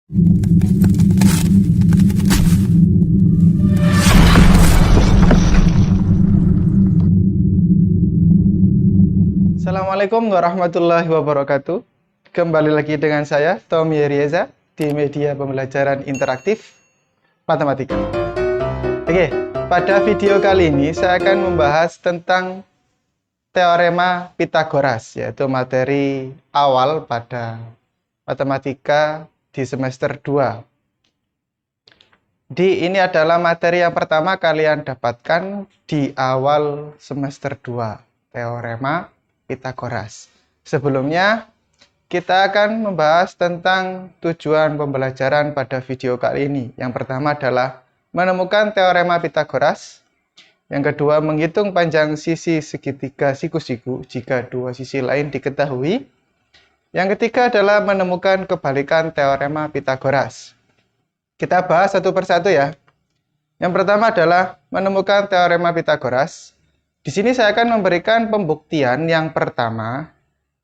Assalamualaikum warahmatullahi wabarakatuh. Kembali lagi dengan saya, Tommy Rieza, di media pembelajaran interaktif matematika. Oke, pada video kali ini saya akan membahas tentang teorema Pythagoras, yaitu materi awal pada matematika di semester 2. Ini adalah materi yang pertama kalian dapatkan di awal semester 2, teorema Pythagoras. Sebelumnya, kita akan membahas tentang tujuan pembelajaran pada video kali ini. Yang pertama adalah menemukan teorema Pythagoras. Yang kedua, menghitung panjang sisi segitiga siku-siku jika dua sisi lain diketahui. Yang ketiga adalah menemukan kebalikan teorema Pythagoras. Kita bahas satu persatu ya. Yang pertama adalah menemukan teorema Pythagoras. Di sini saya akan memberikan pembuktian yang pertama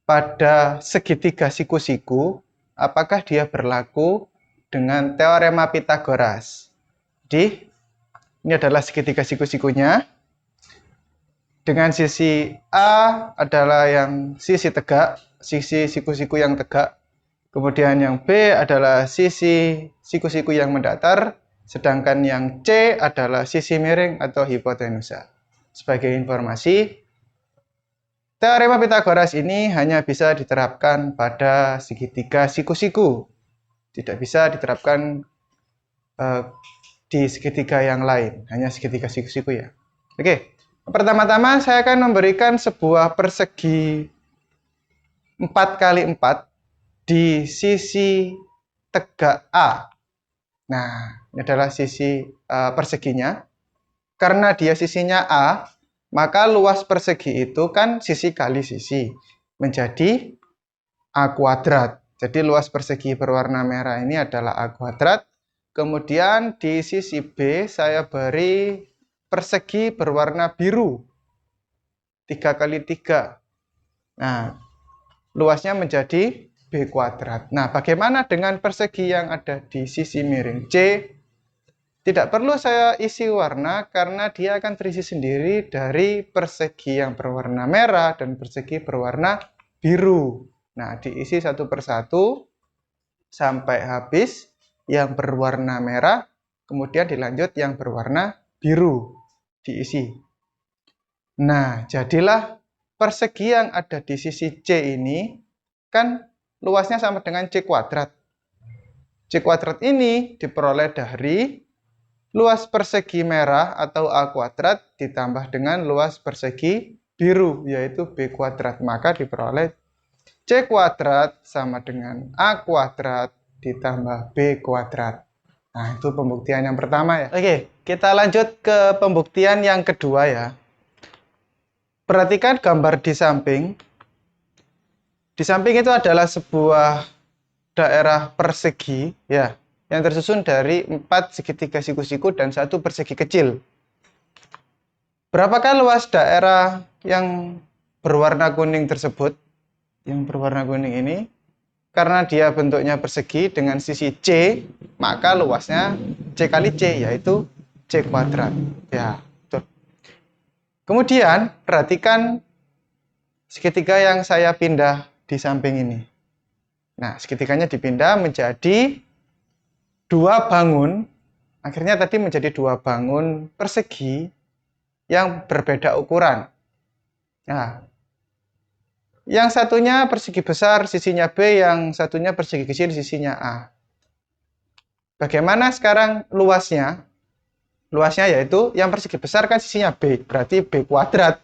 pada segitiga siku-siku, apakah dia berlaku dengan teorema Pythagoras. Jadi, ini adalah segitiga siku-sikunya. Dengan sisi A adalah yang sisi tegak, sisi siku-siku yang tegak. Kemudian yang B adalah sisi siku-siku yang mendatar, sedangkan yang C adalah sisi miring atau hipotenusa. Sebagai informasi, teorema Pythagoras ini hanya bisa diterapkan pada segitiga siku-siku. Tidak bisa diterapkan di segitiga yang lain, hanya segitiga siku-siku ya. Oke, pertama-tama saya akan memberikan sebuah persegi 4x4 di sisi tegak A. Nah, ini adalah sisi perseginya. Karena dia sisinya A, maka luas persegi itu kan sisi kali sisi. Menjadi A kuadrat. Jadi luas persegi berwarna merah ini adalah A kuadrat. Kemudian di sisi B saya beri persegi berwarna biru. 3x3. Nah, luasnya menjadi B kuadrat. Nah, bagaimana dengan persegi yang ada di sisi miring C? Tidak perlu saya isi warna karena dia akan terisi sendiri dari persegi yang berwarna merah dan persegi berwarna biru. Nah, diisi satu persatu sampai habis yang berwarna merah, kemudian dilanjut yang berwarna biru, diisi. Nah, jadilah persegi yang ada di sisi C ini kan luasnya sama dengan C kuadrat. C kuadrat ini diperoleh dari luas persegi merah atau A kuadrat ditambah dengan luas persegi biru, yaitu B kuadrat. Maka diperoleh C kuadrat sama dengan A kuadrat ditambah B kuadrat. Nah, itu pembuktian yang pertama ya. Oke, kita lanjut ke pembuktian yang kedua ya. Perhatikan gambar di samping. Di samping itu adalah sebuah daerah persegi ya, yang tersusun dari 4 segitiga siku-siku dan 1 persegi kecil. Berapakah luas daerah yang berwarna kuning tersebut? Yang berwarna kuning ini, karena dia bentuknya persegi dengan sisi C, maka luasnya C kali C, yaitu C kuadrat. Ya, betul. Kemudian, perhatikan segitiga yang saya pindah di samping ini. Nah, segitiganya dipindah menjadi 2 bangun. Akhirnya tadi menjadi 2 bangun persegi yang berbeda ukuran. Nah, yang satunya persegi besar sisinya B, yang satunya persegi kecil sisinya A. Bagaimana sekarang luasnya? Luasnya yaitu yang persegi besar kan sisinya B, berarti B kuadrat.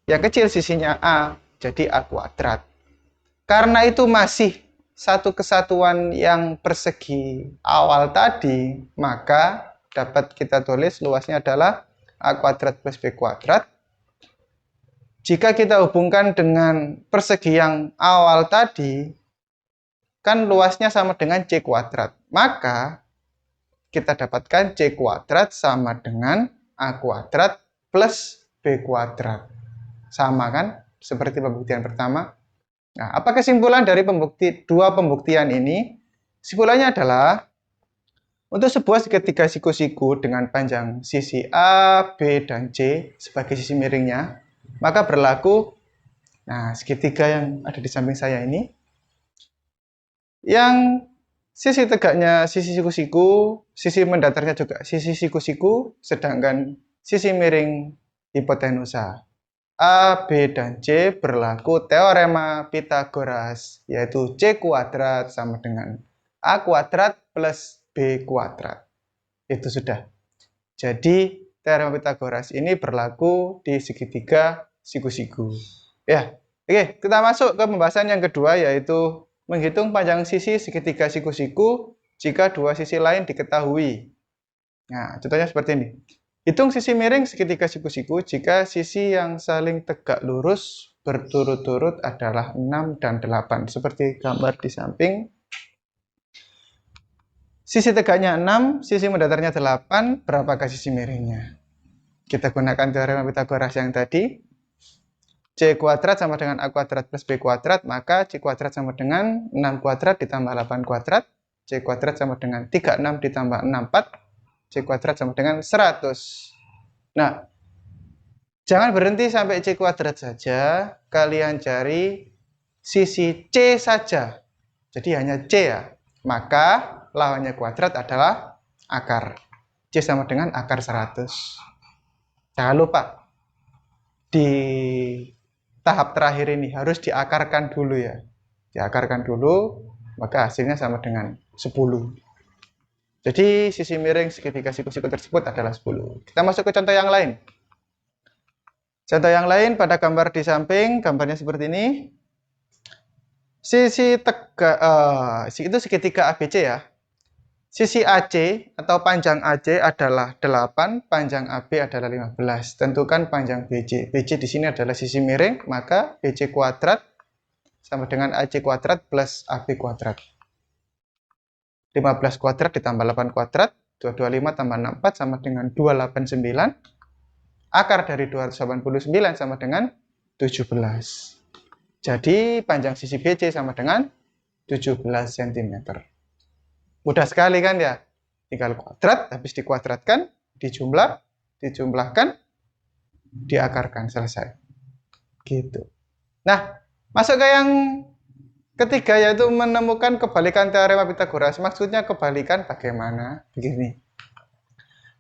Yang kecil sisinya A, jadi A kuadrat. Karena itu masih satu kesatuan yang persegi awal tadi, maka dapat kita tulis luasnya adalah A kuadrat plus B kuadrat. Jika kita hubungkan dengan persegi yang awal tadi, kan luasnya sama dengan C kuadrat. Maka kita dapatkan C kuadrat sama dengan A kuadrat plus B kuadrat. Sama kan? Seperti pembuktian pertama. Nah, apa kesimpulan dari dua pembuktian ini? Kesimpulannya adalah untuk sebuah segitiga siku-siku dengan panjang sisi A, B, dan C sebagai sisi miringnya, maka berlaku, nah segitiga yang ada di samping saya ini, yang sisi tegaknya sisi siku-siku, sisi mendatarnya juga sisi siku-siku, sedangkan sisi miring hipotenusa A, B, dan C berlaku teorema Pitagoras, yaitu C kuadrat sama dengan A kuadrat plus B kuadrat. Itu sudah. Jadi, teorema Pitagoras ini berlaku di segitiga siku-siku. Ya, oke, kita masuk ke pembahasan yang kedua, yaitu menghitung panjang sisi segitiga siku-siku jika dua sisi lain diketahui. Nah, contohnya seperti ini. Hitung sisi miring segitiga siku-siku jika sisi yang saling tegak lurus berturut-turut adalah 6 dan 8. Seperti gambar di samping. Sisi tegaknya 6, sisi mendatarnya 8, berapakah sisi miringnya? Kita gunakan teorema Pitagoras yang tadi. C kuadrat sama dengan A kuadrat plus B kuadrat, maka C kuadrat sama dengan 6 kuadrat ditambah 8 kuadrat. C kuadrat sama dengan 36 ditambah 64. C kuadrat sama dengan 100. Nah, jangan berhenti sampai C kuadrat saja. Kalian cari sisi C saja. Jadi hanya C ya. Maka lawannya kuadrat adalah akar. C sama dengan akar 100. Jangan lupa, di tahap terakhir ini harus diakarkan dulu ya. Diakarkan dulu, maka hasilnya sama dengan 10. Jadi sisi miring segitiga siku-siku tersebut adalah 10. Kita masuk ke contoh yang lain. Contoh yang lain pada gambar di samping, gambarnya seperti ini. Sisi tegak, itu segitiga ABC ya. Sisi AC atau panjang AC adalah 8, panjang AB adalah 15. Tentukan panjang BC. BC di sini adalah sisi miring, maka BC kuadrat sama dengan AC kuadrat plus AB kuadrat. 15 kuadrat ditambah 8 kuadrat, 225 tambah 64 sama dengan 289. Akar dari 289 sama dengan 17. Jadi panjang sisi BC sama dengan 17 cm. Mudah sekali kan ya? Tinggal kuadrat, habis dikuadratkan, dijumlahkan, diakarkan, selesai. Gitu. Nah, masuk ke yang ketiga, yaitu menemukan kebalikan teorema Pitagoras. Maksudnya kebalikan bagaimana? Begini.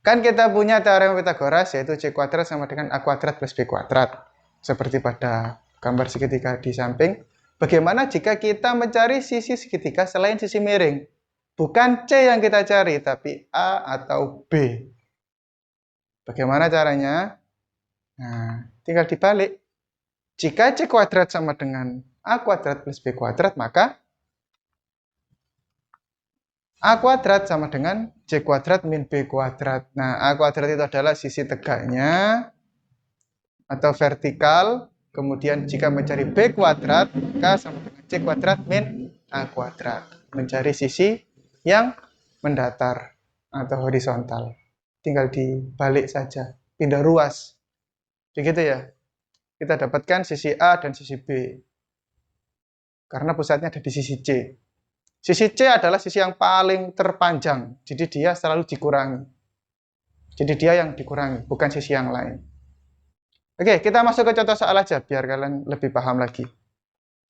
Kan kita punya teorema Pitagoras, yaitu C kuadrat sama dengan A kuadrat plus B kuadrat. Seperti pada gambar segitiga di samping. Bagaimana jika kita mencari sisi segitiga selain sisi miring? Bukan C yang kita cari, tapi A atau B. Bagaimana caranya? Nah, tinggal dibalik. Jika C kuadrat sama dengan A kuadrat plus B kuadrat, maka A kuadrat sama dengan C kuadrat min B kuadrat. Nah, A kuadrat itu adalah sisi tegaknya atau vertikal. Kemudian jika mencari B kuadrat, maka sama dengan C kuadrat min A kuadrat. Mencari sisi yang mendatar atau horizontal. Tinggal dibalik saja, pindah ruas. Begitu ya. Kita dapatkan sisi A dan sisi B. Karena pusatnya ada di sisi C. Sisi C adalah sisi yang paling terpanjang, jadi dia selalu dikurangi. Jadi dia yang dikurangi, bukan sisi yang lain. Oke, kita masuk ke contoh soal aja, biar kalian lebih paham lagi.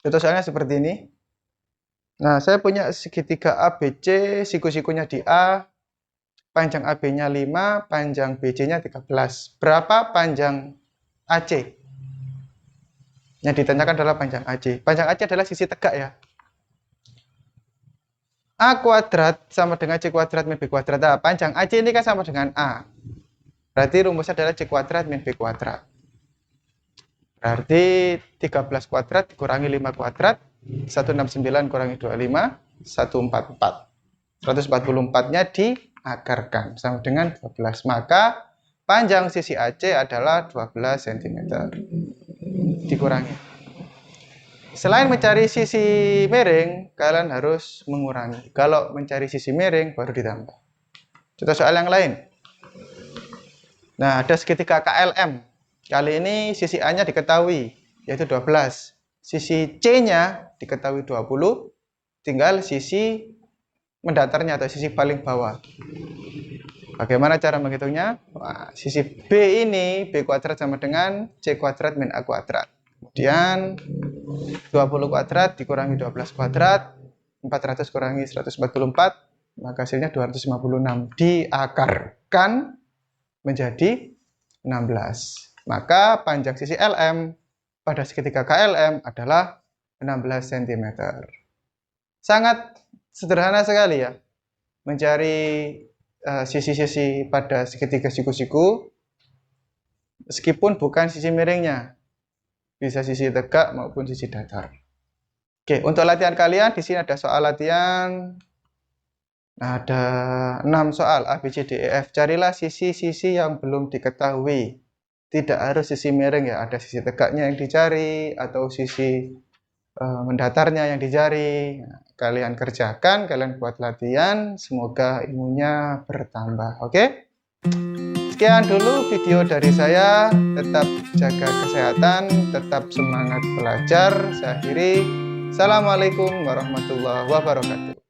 Contoh soalnya seperti ini. Nah, saya punya segitiga ABC, siku-sikunya di A, panjang AB-nya 5, panjang BC-nya 13. Berapa panjang AC? Yang ditanyakan adalah panjang AC. Panjang AC adalah sisi tegak ya. A kuadrat sama dengan C kuadrat min B kuadrat. Nah, panjang AC ini kan sama dengan A. Berarti rumusnya adalah C kuadrat min B kuadrat. Berarti 13 kuadrat dikurangi 5 kuadrat. 169 kurangi 25, 144. 144-nya diakarkan sama dengan 12. Maka panjang sisi AC adalah 12 cm. Dikurangi. Selain mencari sisi miring, kalian harus mengurangi. Kalau mencari sisi miring, baru ditambah. Contoh soal yang lain. Nah, ada segitiga KLM. Kali ini sisi A-nya diketahui, yaitu 12. Sisi C-nya diketahui 20. Tinggal sisi mendatarnya atau sisi paling bawah. Bagaimana cara menghitungnya? Wah, sisi B ini, B kuadrat sama dengan C kuadrat min A kuadrat. Kemudian 20 kuadrat dikurangi 12 kuadrat, 400 kurangi 144, maka hasilnya 256. Diakarkan menjadi 16. Maka panjang sisi LM pada segitiga KLM adalah 16 cm. Sangat sederhana sekali ya, mencari sisi-sisi pada segitiga siku-siku, meskipun bukan sisi miringnya, bisa sisi tegak maupun sisi datar. Oke, untuk latihan kalian di sini ada soal latihan. Nah, ada 6 soal A, B, C, D, E, F. Carilah sisi-sisi yang belum diketahui. Tidak harus sisi miring ya, ada sisi tegaknya yang dicari atau sisi mendatarnya yang dicari. Nah, kalian kerjakan, kalian buat latihan, semoga ilmunya bertambah. Oke? Sekian dulu video dari saya. Tetap jaga kesehatan, tetap semangat belajar. Saya akhiri. Assalamualaikum warahmatullahi wabarakatuh.